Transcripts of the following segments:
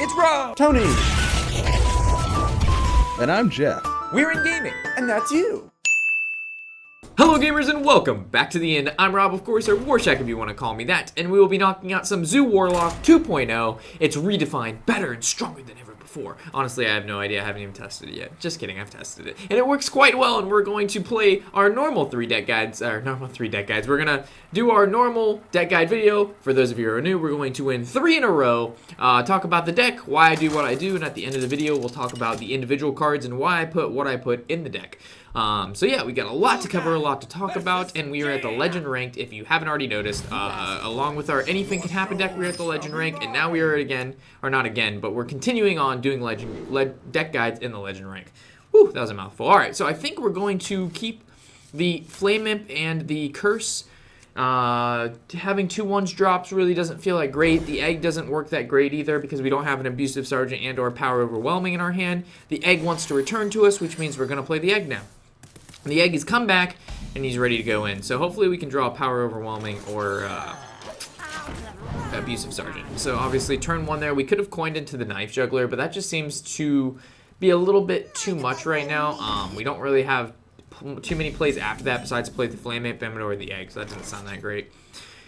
It's Rob! Tony! And I'm Jeff. We're in gaming. And that's you. Hello gamers and welcome back to the end. I'm Rob, of course, or Warshack if you want to call me that, and we will be knocking out some Zoo Warlock 2.0. It's redefined, better, and stronger than ever before. Honestly, I have no idea. I haven't even tested it yet. Just kidding, I've tested it. And it works quite well, and we're going to play our normal 3 deck guides. We're going to do our normal deck guide video. For those of you who are new, we're going to win 3 in a row, talk about the deck, why I do what I do, and at the end of the video, we'll talk about the individual cards and why I put what I put in the deck. So yeah, we got a lot to cover, a lot to talk about, and we are at the Legend Ranked, if you haven't already noticed. Along with our Anything Can Happen deck, we're at the Legend Rank, and now we are again, or not again, but we're continuing on doing deck guides in the Legend Rank. Whew, that was a mouthful. Alright, so I think we're going to keep the Flame Imp and the Curse. Having 2/1s drops really doesn't feel like great. The Egg doesn't work that great either because we don't have an Abusive Sergeant and or Power Overwhelming in our hand. The Egg wants to return to us, which means we're going to play the Egg now. The Egg has come back, and he's ready to go in. So hopefully we can draw Power Overwhelming or Abusive Sergeant. So obviously turn 1 there. We could have coined into the Knife Juggler, but that just seems to be a little bit too much right now. We don't really have too many plays after that besides play the Flame Imp or the Egg, so that doesn't sound that great.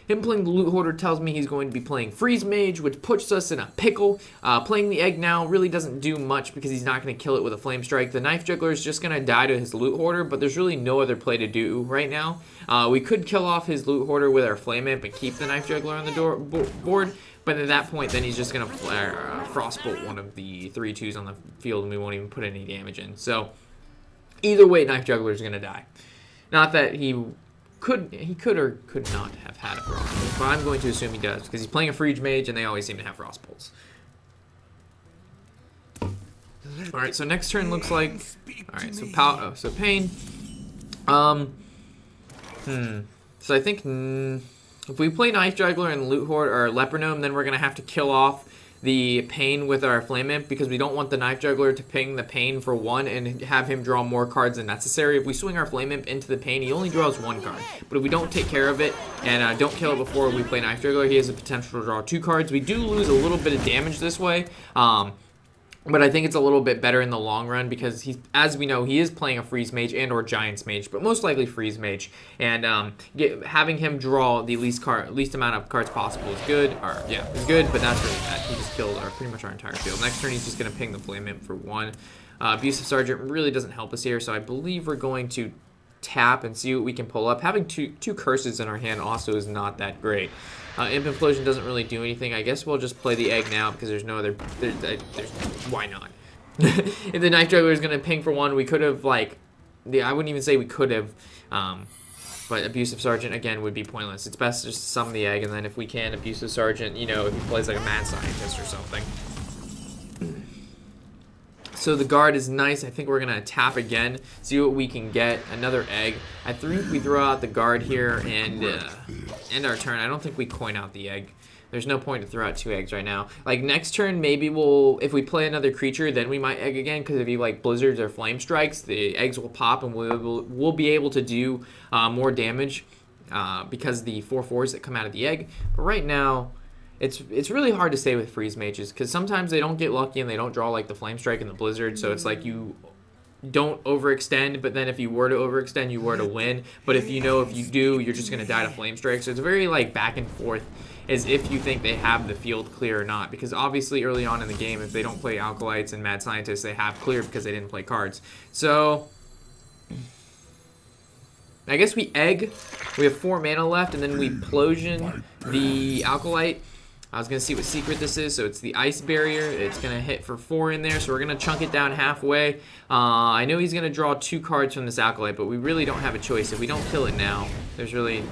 Him playing the Loot Hoarder tells me he's going to be playing Freeze Mage, which puts us in a pickle. Playing the Egg now really doesn't do much because he's not going to kill it with a Flame Strike. The Knife Juggler is just going to die to his Loot Hoarder, but there's really no other play to do right now. We could kill off his Loot Hoarder with our Flame Imp and keep the Knife Juggler on the board, but at that point then he's just going to Frostbolt one of the 3/2s on the field and we won't even put any damage in. So either way, Knife Juggler is going to die. Not that he could or could not have had a Frostbolt, but I'm going to assume he does because he's playing a Freeze Mage and they always seem to have Frostbolts. All right, so next turn looks like, all right, so Pain. So I think if we play Knife Juggler and Loot Hoard or Leper Gnome, then we're gonna have to kill off the Pain with our Flame Imp because we don't want the Knife Juggler to ping the Pain for 1 and have him draw more cards than necessary. If we swing our Flame Imp into the Pain, he only draws 1 card. But if we don't take care of it and don't kill it before we play Knife Juggler, he has the potential to draw 2 cards. We do lose a little bit of damage this way. But I think it's a little bit better in the long run because he's, as we know, he is playing a Freeze Mage and or Giant's Mage, but most likely Freeze Mage. And having him draw the least amount of cards possible is good. Or yeah, is good, but that's really bad. He just killed pretty much our entire field. Next turn, he's just gonna ping the Flame Imp for 1. Abusive Sergeant really doesn't help us here, so I believe we're going to tap and see what we can pull up. Having two curses in our hand also is not that great. Imp Implosion doesn't really do anything. I guess we'll just play the Egg now because there's no other. Why not? If the Knife Juggler is gonna ping for 1, we could have I wouldn't even say we could have. But Abusive Sergeant again would be pointless. It's best just to summon the Egg, and then if we can, Abusive Sergeant, you know, if he plays like a Mad Scientist or something. So the guard is nice. I think we're gonna tap again, see what we can get. Another Egg. I think we throw out the guard here and end our turn. I don't think we coin out the Egg. There's no point to throw out 2 eggs right now. Like next turn, maybe if we play another creature, then we might Egg again. Because if he like Blizzards or Flame Strikes, the eggs will pop and we'll be able to do more damage because the 4/4s that come out of the Egg. But right now, it's really hard to say with Freeze Mages because sometimes they don't get lucky and they don't draw like the Flame Strike and the Blizzard, so it's like you don't overextend, but then if you were to overextend, you were to win. But if you do, you're just going to die to Flame Strike. So it's very like back and forth as if you think they have the field clear or not, because obviously early on in the game, if they don't play Alkalites and Mad Scientists, they have clear because they didn't play cards. So I guess we Egg. We have 4 mana left, and then we Plosion the Alkalite. I was going to see what secret this is, so it's the Ice Barrier. It's going to hit for 4 in there, so we're going to chunk it down halfway. I know he's going to draw 2 cards from this Alkalite, but we really don't have a choice. If we don't kill it now, there's really...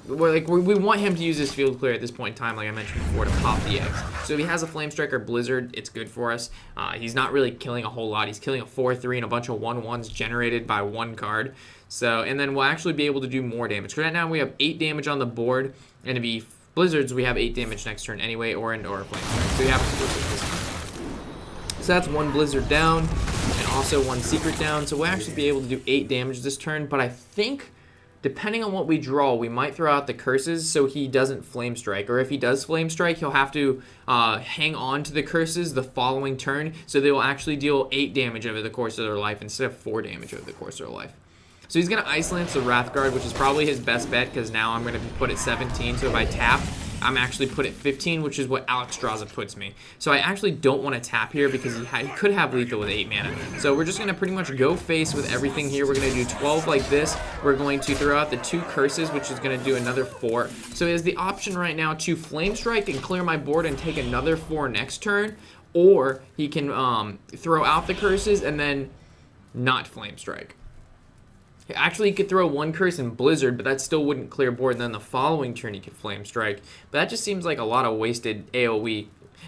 we want him to use his field clear at this point in time, like I mentioned before, to pop the eggs. So if he has a Flame Strike or Blizzard, it's good for us. He's not really killing a whole lot. He's killing a 4/3 and a bunch of 1/1s generated by 1 card. So, and then we'll actually be able to do more damage. Right now we have 8 damage on the board, and if he Blizzards, we have 8 damage next turn anyway, or a Flame Strike. So we have to Blizzard this time. So that's 1 Blizzard down, and also 1 Secret down. So we'll actually be able to do 8 damage this turn, but I think depending on what we draw, we might throw out the curses so he doesn't Flame Strike. Or if he does Flame Strike, he'll have to hang on to the curses the following turn, so they will actually deal 8 damage over the course of their life instead of 4 damage over the course of their life. So he's going to Ice Lance the Wrathguard, which is probably his best bet, because now I'm going to be put at 17, so if I tap, I'm actually put at 15, which is what Alexstrasza puts me. So I actually don't want to tap here because he could have lethal with 8 mana. So we're just going to pretty much go face with everything here. We're going to do 12 like this. We're going to throw out the 2 curses, which is going to do another 4. So he has the option right now to Flame Strike and clear my board and take another 4 next turn, or he can throw out the curses and then not Flame Strike. Actually, he could throw 1 curse in Blizzard, but that still wouldn't clear board, and then the following turn he could Flame Strike. But that just seems like a lot of wasted AoE.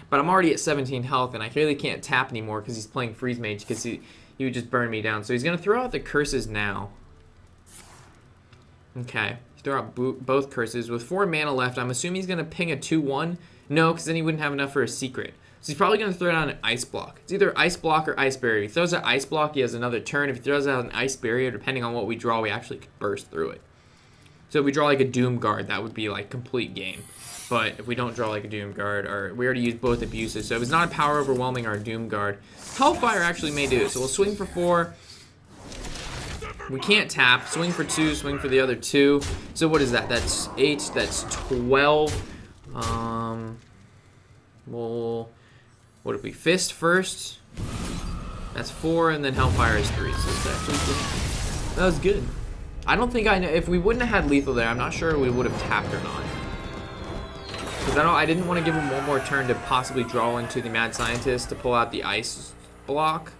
But I'm already at 17 health, and I really can't tap anymore because he's playing Freeze Mage, because he would just burn me down. So he's going to throw out the curses now. Okay, throw out both curses. With 4 mana left, I'm assuming he's going to ping a 2-1. No, because then he wouldn't have enough for a secret. So he's probably going to throw down an Ice Block. It's either Ice Block or Ice Barrier. If he throws out Ice Block, he has another turn. If he throws out an Ice Barrier, depending on what we draw, we actually could burst through it. So if we draw like a Doom Guard, that would be like complete game. But if we don't draw like a Doom Guard, or we already used both abuses, so if it's not a power overwhelming our Doom Guard, Hellfire actually may do it. So we'll swing for 4. We can't tap. Swing for 2, swing for the other 2. So what is that? That's 8, that's 12. What if we Fist first? That's 4, and then Hellfire is 3. So it's actually good. That was good. I don't think I know. If we wouldn't have had lethal there, I'm not sure we would have tapped or not. Because I didn't want to give him one more turn to possibly draw into the Mad Scientist to pull out the Ice Block.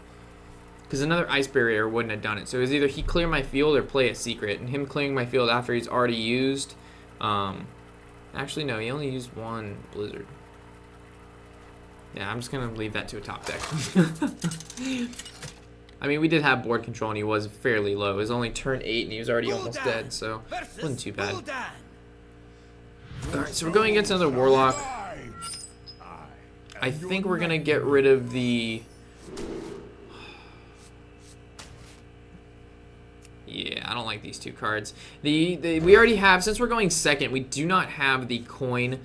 Because another Ice Barrier wouldn't have done it. So it was either he clear my field or play a secret. And him clearing my field after he's already used. Actually, no, he only used 1 Blizzard. Yeah, I'm just going to leave that to a top deck. I mean, we did have board control, and he was fairly low. It was only turn 8, and he was already almost dead, so it wasn't too bad. Alright, so we're going against another Warlock. I think we're going to get rid of the... Yeah, I don't like these 2 cards. We already have, since we're going second, we do not have the coin,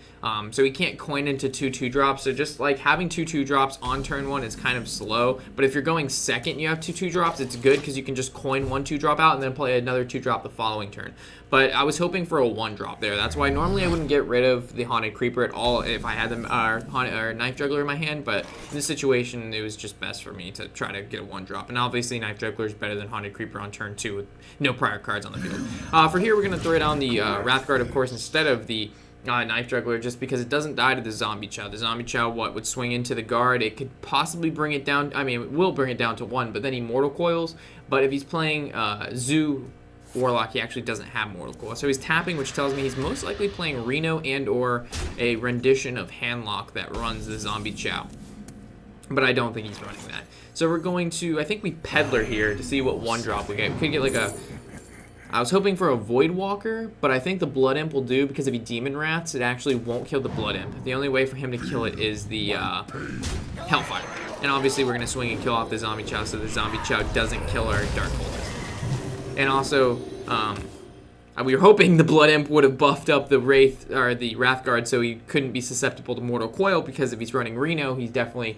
so we can't coin into 2/2 drops. So just like having 2/2 drops on turn 1 is kind of slow. But if you're going second, you have 2/2 drops. It's good because you can just coin 1 2-drop out and then play another 2-drop the following turn. But I was hoping for a 1-drop there. That's why normally I wouldn't get rid of the Haunted Creeper at all if I had the Knife Juggler in my hand. But in this situation, it was just best for me to try to get a 1-drop. And obviously, Knife Juggler is better than Haunted Creeper on turn 2 with no prior cards on the field. For here, we're going to throw down the Wrathguard, of course, instead of the Knife Juggler, just because it doesn't die to the Zombie Chow. The Zombie Chow, would swing into the guard. It could possibly bring it down. I mean, it will bring it down to 1, but then he Mortal Coils. But if he's playing Zoo Warlock, he actually doesn't have Mortal Coil. So he's tapping, which tells me he's most likely playing Reno and or a rendition of Handlock that runs the Zombie Chow. But I don't think he's running that. So we're going to, I think we Peddler here to see what 1-drop we get. We could get like a, I was hoping for a Void Walker, but I think the Blood Imp will do because if he Demon Wraths, it actually won't kill the Blood Imp. The only way for him to kill it is the Hellfire. And obviously we're going to swing and kill off the Zombie Chow so the Zombie Chow doesn't kill our Dark Cultist. And also, we were hoping the Blood Imp would have buffed up the Wraith or the Wrathguard so he couldn't be susceptible to Mortal Coil, because if he's running Reno, he's definitely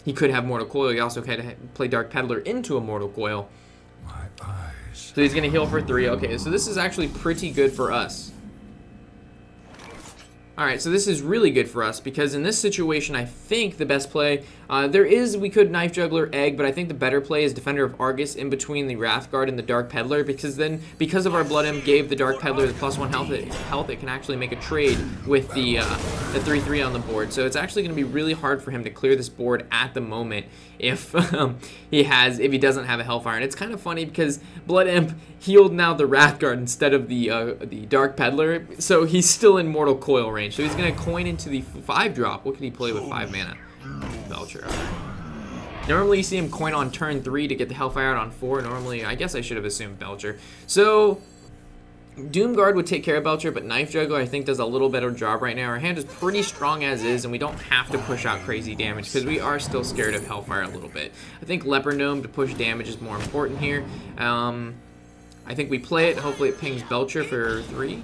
he could have Mortal Coil. He also could play Dark Peddler into a Mortal Coil. So he's going to heal for 3. Okay, so this is actually pretty good for us. Alright, so this is really good for us because in this situation, I think the best play, we could Knife Juggler Egg, but I think the better play is Defender of Argus in between the Wrathguard and the Dark Peddler, because then, because of our Blood Imp gave the Dark Peddler the +1 health, it can actually make a trade with the 3/3 on the board. So it's actually going to be really hard for him to clear this board at the moment if he doesn't have a Hellfire. And it's kind of funny because Blood Imp healed now the Wrathguard instead of the Dark Peddler, so he's still in Mortal Coil range. So he's going to coin into the 5-drop. What can he play with 5 mana? Belcher. Normally you see him coin on turn 3 to get the Hellfire out on 4. Normally, I guess I should have assumed Belcher. So Doomguard would take care of Belcher, but Knife Juggler I think does a little better job right now. Our hand is pretty strong as is, and we don't have to push out crazy damage because we are still scared of Hellfire a little bit. I think Leper Gnome to push damage is more important here. I think we play it. Hopefully it pings Belcher for 3.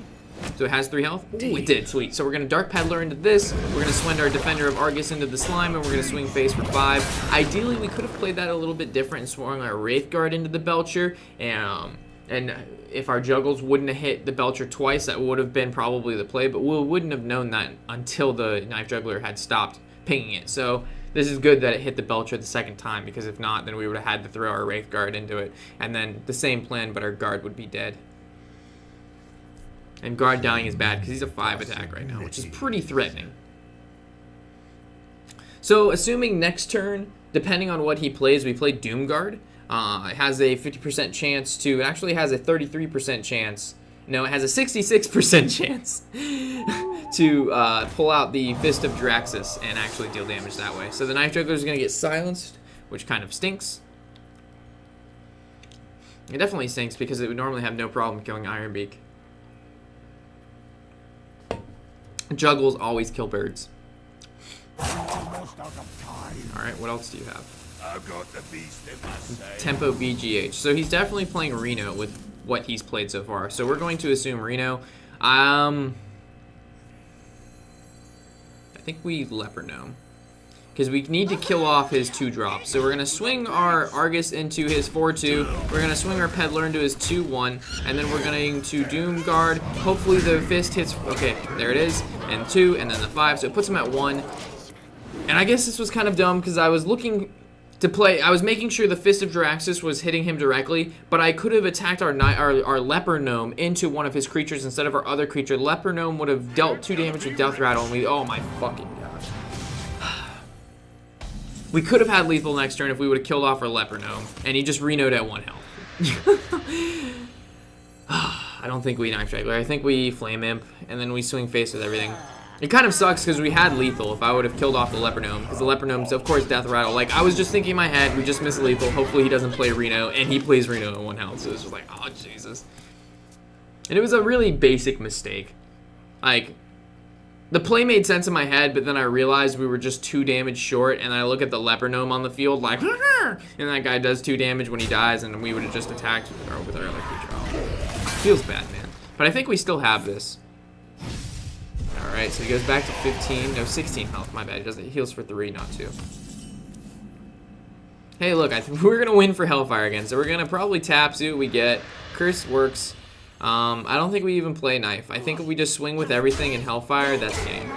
So it has 3 health? Ooh, it did, sweet. So we're gonna Dark Peddler into this, we're gonna swing our Defender of Argus into the Slime, and we're gonna swing face for 5. Ideally, we could have played that a little bit different and swung our Wraith Guard into the Belcher, and if our Juggles wouldn't have hit the Belcher twice, that would have been probably the play, but we wouldn't have known that until the Knife Juggler had stopped pinging it. So this is good that it hit the Belcher the second time, because if not, then we would have had to throw our Wraith Guard into it, and then the same plan, but our guard would be dead. And guard dying is bad because he's a 5 attack right now, which is pretty threatening. So assuming next turn, depending on what he plays, we play Doom Guard. It has a 50% chance to, it actually has a 33% chance, no, it has a 66% chance to pull out the Fist of Draxus and actually deal damage that way. So the Knife Juggler is going to get silenced, which kind of stinks. It definitely stinks because it would normally have no problem killing Ironbeak. Juggles always kill birds. Alright, what else do you have? I've got the beast in my sail. Tempo BGH. So he's definitely playing Reno with what he's played so far. So we're going to assume Reno. I think we Leper Gnome, because we need to kill off his 2-drop. So we're going to swing our Argus into his 4-2. We're going to swing our Peddler into his 2-1. And then we're going to Doom Guard. Hopefully the Fist hits. Okay, there it is. And 2, and then the 5. So it puts him at 1. And I guess this was kind of dumb because I was looking to play. I was making sure the Fist of Draxus was hitting him directly, but I could have attacked our Leper Gnome into one of his creatures instead of our other creature. Leper Gnome would have dealt 2 damage with Death Rattle, and we. Oh my fucking gosh. We could have had lethal next turn if we would have killed off our Leper Gnome, and he just Reno'd at 1 health. I don't think we Knife Juggler. I think we Flame Imp, and then we swing face with everything. It kind of sucks because we had lethal if I would have killed off the Leper Gnome, because the Leper Gnome's, of course, Death Rattle. Like, I was just thinking in my head, we just missed lethal. Hopefully he doesn't play Reno, and he plays Reno at 1 health, so it's just like, oh, Jesus. And it was a really basic mistake. Like, the play made sense in my head, but then I realized we were just 2 damage short, and I look at the Leper Gnome on the field like, and that guy does 2 damage when he dies, and we would have just attacked with our other creature. Oh, feels bad, man. But I think we still have this. Alright, so he goes back to 15, no, 16 health, my bad. He heals for 3, not 2. Hey, look, I think we're going to win for Hellfire again, so we're going to probably tap, see what we get. Curse works. I don't think we even play Knife. I think if we just swing with everything in Hellfire, that's game.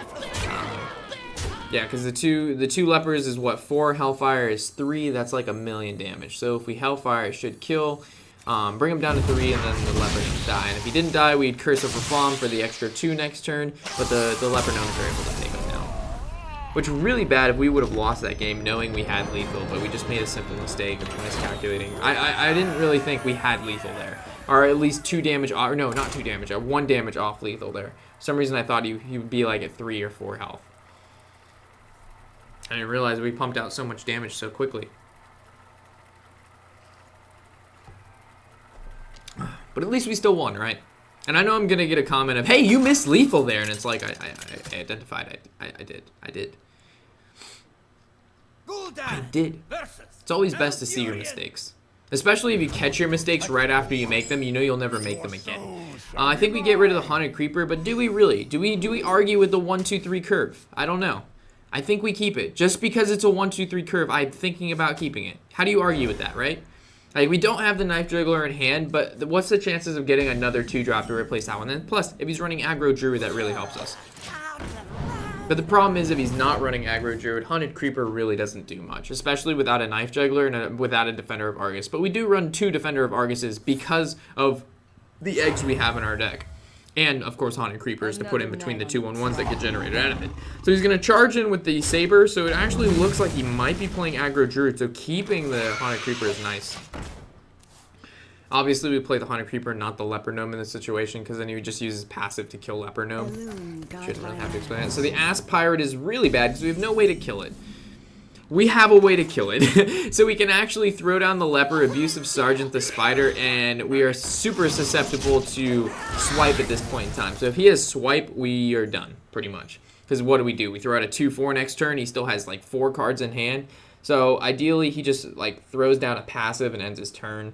Yeah, because the two lepers is what, 4, Hellfire is 3, that's like 1,000,000 damage. So if we Hellfire, it should kill, bring him down to 3, and then the leper didn't die. And if he didn't die, we'd Curse of Reform for the extra 2 next turn, but the leper gnomes are able to take him down. Which was really bad if we would have lost that game knowing we had lethal, but we just made a simple mistake of miscalculating. I didn't really think we had lethal there. Or at least 2 damage, or no, not 2 damage, 1 damage off lethal there. For some reason I thought he would be like at 3 or 4 health. I didn't realize we pumped out so much damage so quickly. But at least we still won, right? And I know I'm gonna get a comment of, hey, you missed lethal there, and it's like, I identified, I did. I did. It's always best to see your mistakes. Especially if you catch your mistakes right after you make them, you know you'll never make them again. I think we get rid of the Haunted Creeper, but do we really? Do we argue with the 1-2-3 curve? I don't know. I think we keep it. Just because it's a 1-2-3 curve, I'm thinking about keeping it. How do you argue with that, right? Like, we don't have the Knife Juggler in hand, but what's the chances of getting another 2-drop to replace that one? And plus, if he's running Aggro Druid, that really helps us. But the problem is, if he's not running Aggro Druid, Haunted Creeper really doesn't do much, especially without a Knife Juggler and without a Defender of Argus. But we do run 2 Defender of Arguses because of the eggs we have in our deck. And, of course, Haunted Creepers to put in between the 2/1/1s that get generated out of it. So he's going to charge in with the Saber, so it actually looks like he might be playing Aggro Druid, so keeping the Haunted Creeper is nice. Obviously, we play the Haunted Creeper, not the Leper Gnome in this situation, because then he would just use his passive to kill Leper Gnome. Shouldn't really have to explain it. So the Ass Pirate is really bad, because we have no way to kill it. We have a way to kill it. So we can actually throw down the Leper, Abusive Sergeant, the Spider, and we are super susceptible to Swipe at this point in time. So if he has Swipe, we are done, pretty much. Because what do? We throw out a 2/4 next turn. He still has like 4 cards in hand. So ideally, he just like throws down a passive and ends his turn.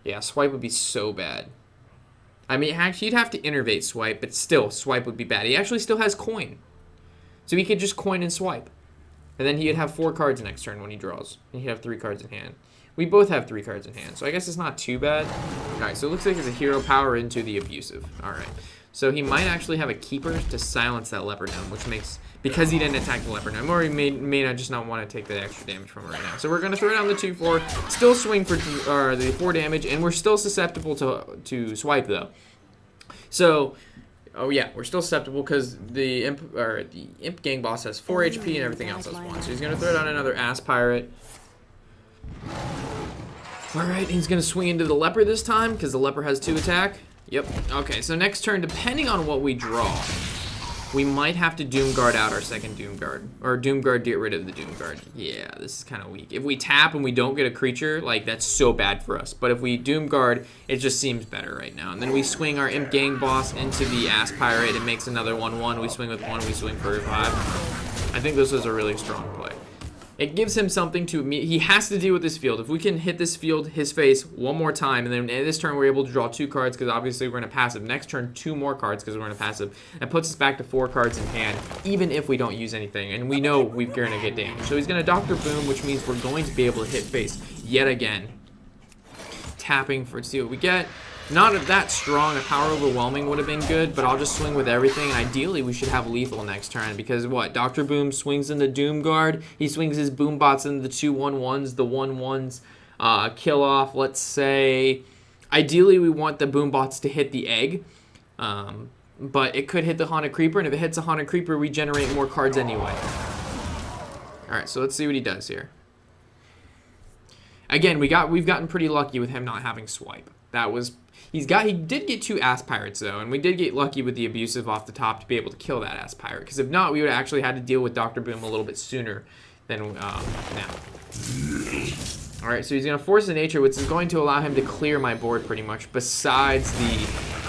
Yeah, swipe would be so bad. I mean, actually, you'd have to innervate swipe, but still, swipe would be bad. He actually still has coin. So he could just coin and swipe. And then he'd have 4 cards next turn when he draws. And he'd have 3 cards in hand. We both have 3 cards in hand, so I guess it's not too bad. Alright, so it looks like it's a hero power into the abusive. Alright. So he might actually have a keeper to silence that leopard gnome, which makes... Because he didn't attack the leopard gnome, or he may not just not want to take the extra damage from it right now. So we're going to throw down the 2/4, still swing for the 4 damage, and we're still susceptible to swipe, though. So... Oh yeah, we're still susceptible because the imp gang boss has 4 HP and everything else has 1. So he's gonna throw down another ass pirate. All right, he's gonna swing into the leopard this time because the leopard has 2 attack. Yep. Okay, so next turn, depending on what we draw, we might have to Doomguard out our second Doomguard. Or Doomguard, get rid of the Doomguard. Yeah, this is kind of weak. If we tap and we don't get a creature, like, that's so bad for us. But if we Doomguard, it just seems better right now. And then we swing our Imp Gang Boss into the Ass Pirate. It makes another 1/1. We swing with 1, we swing for 5. I think this is a really strong play. It gives him something to... He has to deal with this field. If we can hit this field, his face, one more time, and then this turn we're able to draw 2 cards because obviously we're going to passive. Next turn, 2 more cards because we're going to passive. That puts us back to 4 cards in hand, even if we don't use anything. And we know we're going to get damage. So he's going to Dr. Boom, which means we're going to be able to hit face yet again. Tapping to see what we get. Not that strong. A power overwhelming would have been good, but I'll just swing with everything. And ideally, we should have lethal next turn because what? Dr. Boom swings into Doomguard. He swings his Boom Bots into the 2/1/1s. The 1/1s kill off. Let's say, ideally, we want the Boom Bots to hit the egg, but it could hit the Haunted Creeper. And if it hits a Haunted Creeper, we generate more cards anyway. All right, so let's see what he does here. Again, we've gotten pretty lucky with him not having swipe. He did get 2 ass pirates though, and we did get lucky with the abusive off the top to be able to kill that ass pirate. Because if not, we would have actually had to deal with Dr. Boom a little bit sooner than now. All right, so he's gonna force the nature, which is going to allow him to clear my board pretty much. Besides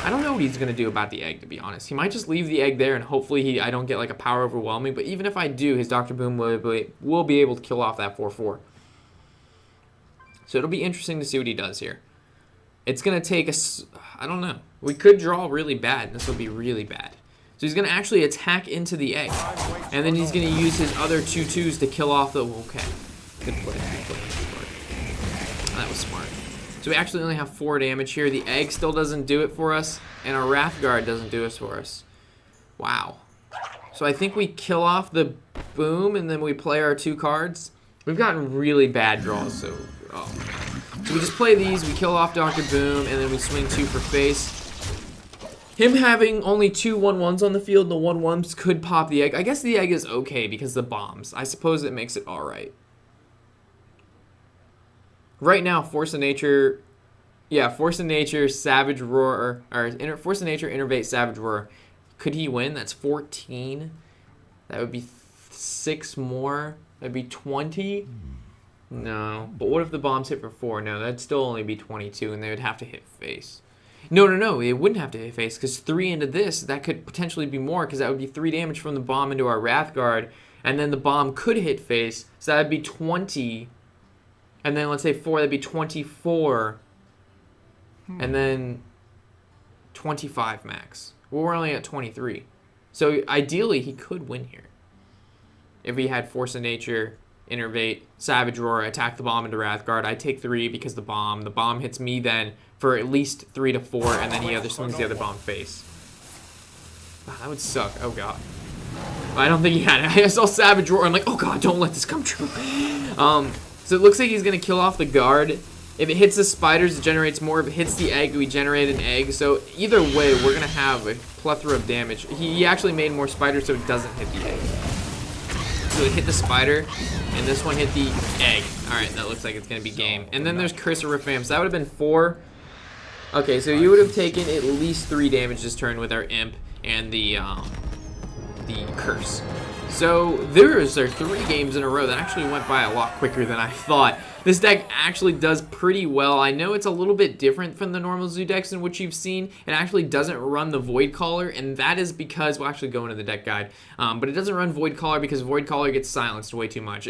I don't know what he's gonna do about the egg, to be honest. He might just leave the egg there, and hopefully I don't get like a power overwhelming. But even if I do, his Dr. Boom will be able to kill off that 4/4. So it'll be interesting to see what he does here. It's going to take us, I don't know. We could draw really bad. This will be really bad. So he's going to actually attack into the egg. And then he's going to use his other 2/2s to kill off the, okay. Good play, good play, good play. That was smart. So we actually only have 4 damage here. The egg still doesn't do it for us. And our Wrathguard doesn't do this for us. Wow. So I think we kill off the Boom and then we play our 2 cards. We've gotten really bad draws, so, oh man. So we just play these, we kill off Dr. Boom, and then we swing 2 for face. Him having only 2 1/1s on the field, the 1/1s could pop the egg. I guess the egg is okay because the bombs. I suppose it makes it alright. Right now, Force of Nature, yeah, Force of Nature, Savage Roar, or Force of Nature, Innervate, Savage Roar. Could he win? That's 14. That would be 6 more. That'd be 20. No, but what if the bombs hit for 4? No, that'd still only be 22, and they would have to hit face. No, it wouldn't have to hit face, because 3 into this, that could potentially be more, because that would be 3 damage from the bomb into our Wrathguard, and then the bomb could hit face, so that'd be 20, and then let's say 4, that'd be 24, and then 25 max. Well, we're only at 23. So ideally, he could win here. If we had Force of Nature, Innervate, Savage Roar, attack the bomb into Wrathguard. I take 3 because the bomb hits me then for at least 3 to 4, and then he swings the other bomb face. Wow, that would suck. Oh god. I don't think he had it. I saw Savage Roar. I'm like, oh god, don't let this come true. So it looks like he's gonna kill off the guard. If it hits the spiders, it generates more. If it hits the egg, we generate an egg. So either way, we're gonna have a plethora of damage. He actually made more spiders, so it doesn't hit the egg. So it hit the spider, and this one hit the egg. Alright, that looks like it's going to be game. And then there's Curse of Rifam, so that would have been 4. Okay, so you would have taken at least 3 damage this turn with our Imp and the Curse. So there's our 3 games in a row. That actually went by a lot quicker than I thought. This deck actually does pretty well. I know it's a little bit different from the normal zoo decks in which you've seen. It actually doesn't run the Void Caller, and that is because, we'll actually go into the deck guide, but it doesn't run Void Caller because Void Caller gets silenced way too much.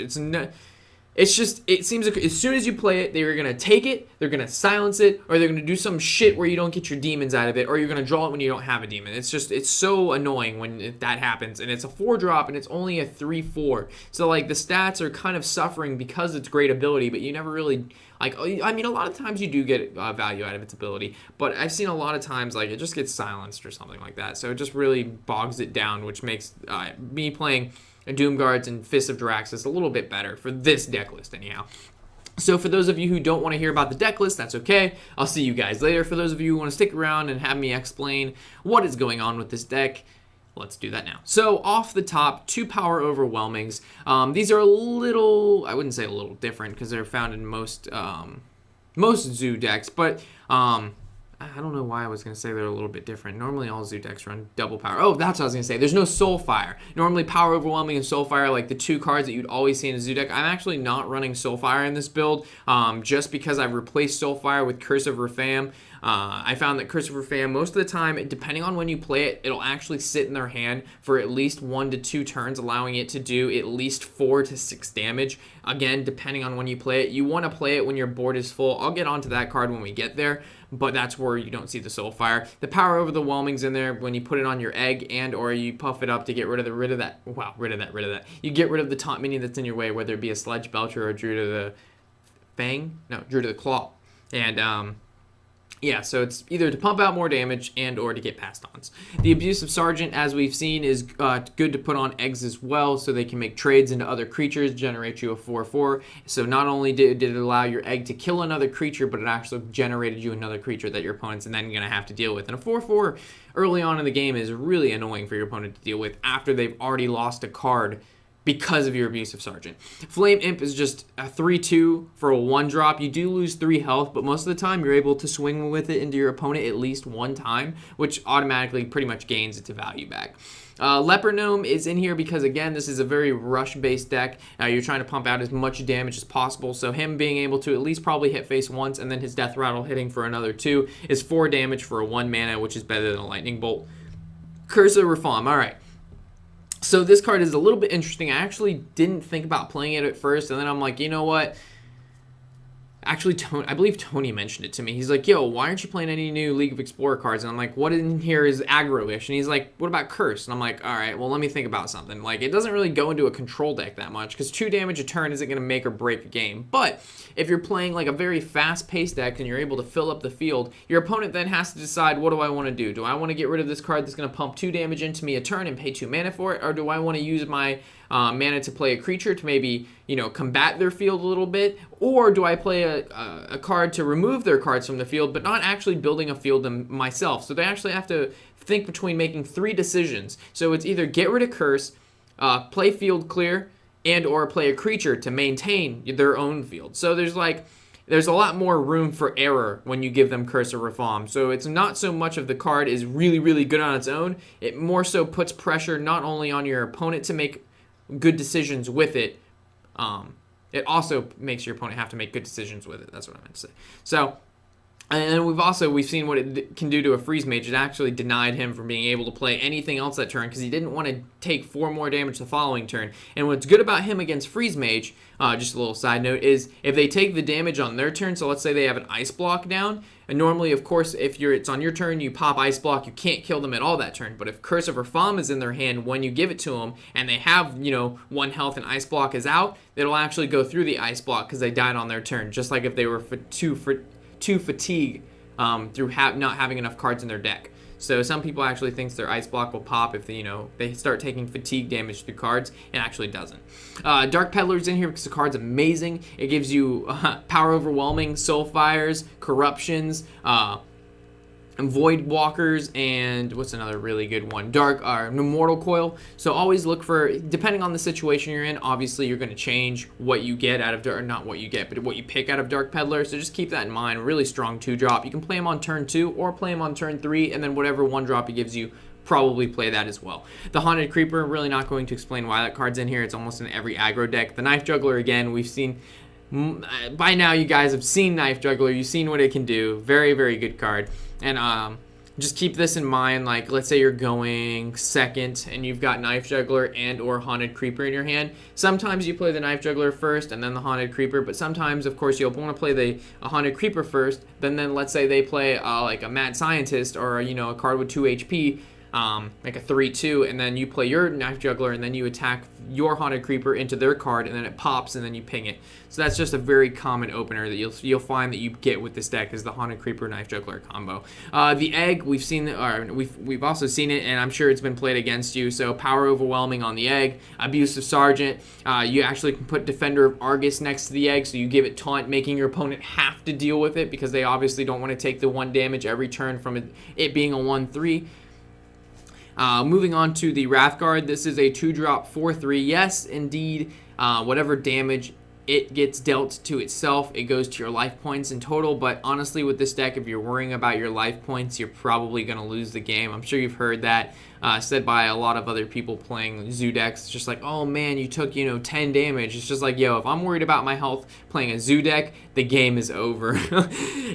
it's just, it seems like as soon as you play it, they're going to take it, they're going to silence it, or they're going to do some shit where you don't get your demons out of it, or you're going to draw it when you don't have a demon. It's just, it's so annoying when that happens, and it's a 4-drop, and it's only a 3/4. So, like, the stats are kind of suffering because it's great ability, but you never really, like, I mean, a lot of times you do get value out of its ability, but I've seen a lot of times, like, it just gets silenced or something like that. So it just really bogs it down, which makes me playing Doomguards and Fists of Jaraxxus a little bit better for this deck list anyhow. So for those of you who don't want to hear about the deck list, that's okay. I'll see you guys later. For those of you who want to stick around and have me explain what is going on with this deck, let's do that now. So off the top, 2 Power Overwhelmings. These are a little, I wouldn't say a little different because they're found in most Zoo decks, but I don't know why I was going to say they're a little bit different. Normally all Zoo decks run double power. Oh, that's what I was going to say. There's no Soulfire. Normally Power Overwhelming and Soulfire are like the 2 cards that you'd always see in a Zoo deck. I'm actually not running Soulfire in this build just because I've replaced Soulfire with Curse of Rafam. I found that Curse of Rafam, most of the time, depending on when you play it, it'll actually sit in their hand for at least 1 to 2 turns, allowing it to do at least 4 to 6 damage. Again, depending on when you play it. You want to play it when your board is full. I'll get onto that card when we get there, but that's where you don't see the Soulfire. The Power Over the Whelming's in there when you put it on your egg and or you puff it up to get rid of that. You get rid of the taunt minion that's in your way, whether it be a Sledge Belcher or Druid of the Fang? No, Druid of the Claw. And, yeah, so it's either to pump out more damage and or to get passed ons. The Abusive Sergeant, as we've seen, is good to put on eggs as well, so they can make trades into other creatures, generate you a 4/4. So not only did it allow your egg to kill another creature, but it actually generated you another creature that your opponent's then going to have to deal with. And a 4/4 early on in the game is really annoying for your opponent to deal with after they've already lost a card because of your Abusive Sergeant. Flame Imp is just a 3/2 for a 1-drop. You do lose 3 health, but most of the time you're able to swing with it into your opponent at least 1 time, which automatically pretty much gains its value back. Leper Gnome is in here because, again, this is a very rush-based deck. You're trying to pump out as much damage as possible, so him being able to at least probably hit face once and then his Death Rattle hitting for another 2 is 4 damage for a 1 mana, which is better than a Lightning Bolt. Curse of Reform, all right. So this card is a little bit interesting. I actually didn't think about playing it at first, and then I'm like, you know what? Actually, I believe Tony mentioned it to me. He's like, yo, why aren't you playing any new League of Explorer cards? And I'm like, what in here is aggro-ish? And he's like, what about Curse? And I'm like, all right, well, let me think about something. Like, it doesn't really go into a control deck that much, because 2 damage a turn isn't going to make or break a game. But if you're playing like a very fast-paced deck and you're able to fill up the field, your opponent then has to decide, what do I want to do? Do I want to get rid of this card that's going to pump 2 damage into me a turn and pay 2 mana for it? Or do I want to use my mana to play a creature to maybe, you know, combat their field a little bit? Or do I play a card to remove their cards from the field, but not actually building a field myself? So they actually have to think between making 3 decisions. So it's either get rid of Curse, play field clear, and or play a creature to maintain their own field. So there's a lot more room for error when you give them Curse or Reform. So it's not so much of the card is really, really good on its own. It more so puts pressure not only on your opponent to make good decisions with it, it also makes your opponent have to make good decisions with it. That's what I meant to say. So, and we've seen what it can do to a Freeze Mage. It actually denied him from being able to play anything else that turn because he didn't want to take 4 more damage the following turn. And what's good about him against Freeze Mage, just a little side note, is if they take the damage on their turn, so let's say they have an Ice Block down, and normally, of course, if it's on your turn, you pop Ice Block, you can't kill them at all that turn. But if Curse of Reform is in their hand when you give it to them, and they have, 1 health and Ice Block is out, it'll actually go through the Ice Block because they died on their turn, just like if they were for two fatigue through not having enough cards in their deck. So some people actually think their Ice Block will pop if they start taking fatigue damage through cards. It actually doesn't. Dark Peddler's in here because the card's amazing. It gives you Power Overwhelming, Soulfires, Corruptions, and Void Walkers, and what's another really good one? Immortal Coil. So always look for, depending on the situation you're in, obviously you're going to change what you get out of, or not what you get, but what you pick out of Dark Peddler. So just keep that in mind. Really strong 2-drop. You can play him on turn 2 or play him on turn 3, and then whatever 1-drop he gives you, probably play that as well. The Haunted Creeper, really not going to explain why that card's in here. It's almost in every aggro deck. The Knife Juggler, again, we've seen, by now you guys have seen Knife Juggler. You've seen what it can do. Very, very good card. And just keep this in mind. Like, let's say you're going second and you've got Knife Juggler and or Haunted Creeper in your hand. Sometimes you play the Knife Juggler first and then the Haunted Creeper, but sometimes, of course, you'll want to play the Haunted Creeper first. Then let's say they play like a Mad Scientist or, you know, a card with 2 HP, like a 3/2, and then you play your Knife Juggler and then you attack your Haunted Creeper into their card, and then it pops and then you ping it. So that's just a very common opener that you'll find that you get with this deck, is the Haunted Creeper Knife Juggler combo. The egg, we've also seen it, and I'm sure it's been played against you. So Power Overwhelming on the egg, Abusive Sergeant. You actually can put Defender of Argus next to the egg, so you give it taunt, making your opponent have to deal with it because they obviously don't want to take the 1 damage every turn from it being a 1/3. Moving on to the Wrath Guard, this is a 2-drop 4/3. Yes, indeed, whatever damage it gets dealt to itself, it goes to your life points in total. But honestly, with this deck, if you're worrying about your life points, you're probably going to lose the game. I'm sure you've heard that said by a lot of other people playing Zoo decks. It's just like, oh man, you took, 10 damage. It's just like, yo, if I'm worried about my health playing a Zoo deck, the game is over.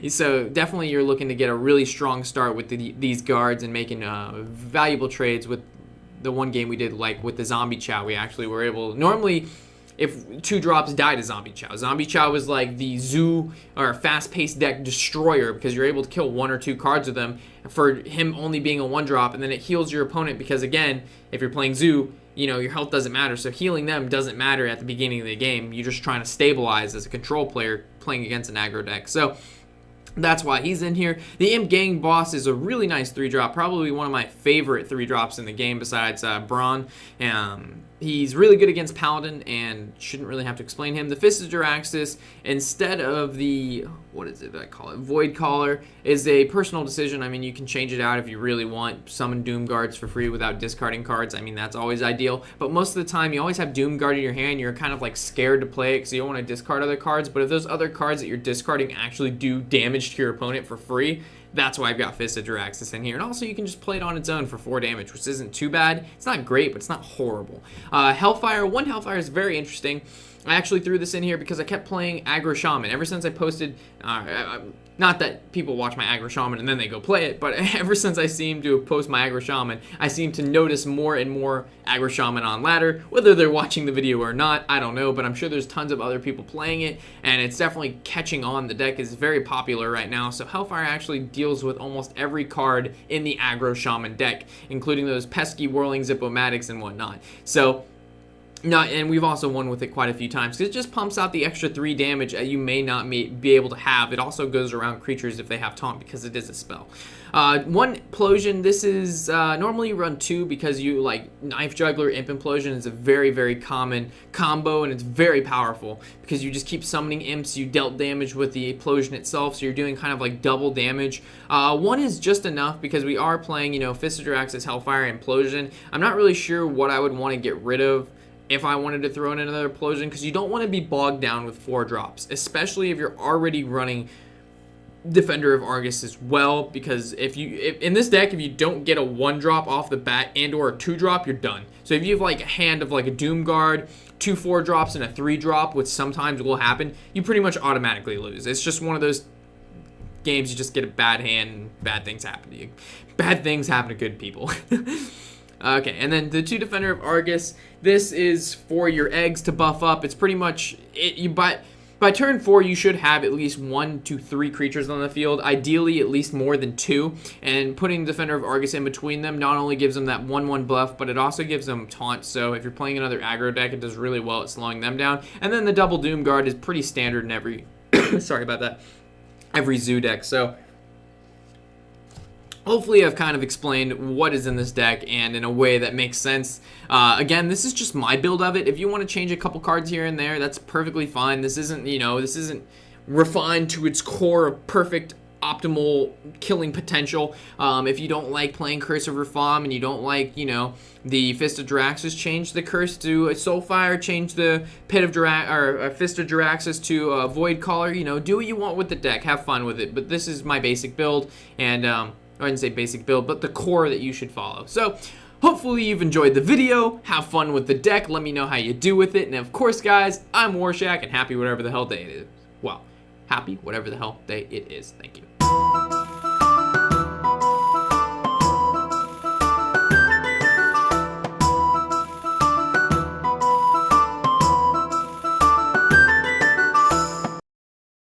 So definitely you're looking to get a really strong start with these guards and making valuable trades. With the one game we did, like with the Zombie Chow, we actually were able, normally if 2 drops die to Zombie Chow. Zombie Chow is like the Zoo or fast-paced deck destroyer because you're able to kill 1 or 2 cards with him for him only being a 1-drop, and then it heals your opponent because, again, if you're playing Zoo, your health doesn't matter, so healing them doesn't matter at the beginning of the game. You're just trying to stabilize as a control player playing against an aggro deck. So that's why he's in here. The Imp Gang Boss is a really nice 3-drop, probably one of my favorite 3-drops in the game besides Brawn. He's really good against Paladin and shouldn't really have to explain him. The Fist of Jaraxxus, instead of the, what is it that I call it, Void Caller, is a personal decision. I mean, you can change it out if you really want. Summon Doom Guards for free without discarding cards. I mean, that's always ideal. But most of the time, you always have Doom Guard in your hand. You're kind of like scared to play it because you don't want to discard other cards. But if those other cards that you're discarding actually do damage to your opponent for free, that's why I've got Fist of Jaraxxus in here. And also, you can just play it on its own for 4 damage, which isn't too bad. It's not great, but it's not horrible. Hellfire. One Hellfire is very interesting. I actually threw this in here because I kept playing Aggro Shaman. Ever since I posted, not that people watch my Aggro Shaman and then they go play it, but ever since I seem to post my Aggro Shaman, I seem to notice more and more Aggro Shaman on ladder. Whether they're watching the video or not, I don't know, but I'm sure there's tons of other people playing it, and it's definitely catching on. The deck is very popular right now, so Hellfire actually deals with almost every card in the Aggro Shaman deck, including those pesky Whirling Zip-O-Matics and whatnot. So, no, and we've also won with it quite a few times because it just pumps out the extra 3 damage that you may not be able to have. It also goes around creatures if they have taunt because it is a spell. 1 Implosion. This is normally you run 2 because you like Knife Juggler. Imp Implosion is a very, very common combo, and it's very powerful because you just keep summoning imps. You dealt damage with the Implosion itself, so you're doing kind of like double damage. 1 is just enough because we are playing, Fist of Jaraxxus, Hellfire, Implosion. I'm not really sure what I would want to get rid of if I wanted to throw in another Implosion, because you don't want to be bogged down with 4 drops, especially if you're already running Defender of Argus as well, because if in this deck, if you don't get a 1-drop off the bat and or a 2-drop, you're done. So if you have like a hand of like a Doom Guard, 2 4-drops and a 3-drop, which sometimes will happen, you pretty much automatically lose. It's just one of those games you just get a bad hand and bad things happen to you. Bad things happen to good people. Okay, and then the 2 Defender of Argus, this is for your eggs to buff up. It's pretty much, by turn 4, you should have at least 1 to 3 creatures on the field, ideally at least more than 2, and putting Defender of Argus in between them not only gives them that 1/1 buff, but it also gives them taunt, so if you're playing another aggro deck, it does really well at slowing them down. And then the double Doom Guard is pretty standard in every, sorry about that, every Zoo deck, so hopefully I've kind of explained what is in this deck and in a way that makes sense. Again, this is just my build of it. If you want to change a couple cards here and there, that's perfectly fine. This isn't, this isn't refined to its core of perfect optimal killing potential. If you don't like playing Curse of Rafaam and you don't like, the Fist of Jaraxxus, change the Curse to a Soulfire, change the Pit of Fist of Jaraxxus to a Void Caller. Do what you want with the deck. Have fun with it. But this is my basic build, and I didn't say basic build, but the core that you should follow. So, hopefully you've enjoyed the video. Have fun with the deck. Let me know how you do with it. And of course, guys, I'm Warshack, and happy whatever the hell day it is. Well, happy whatever the hell day it is. Thank you.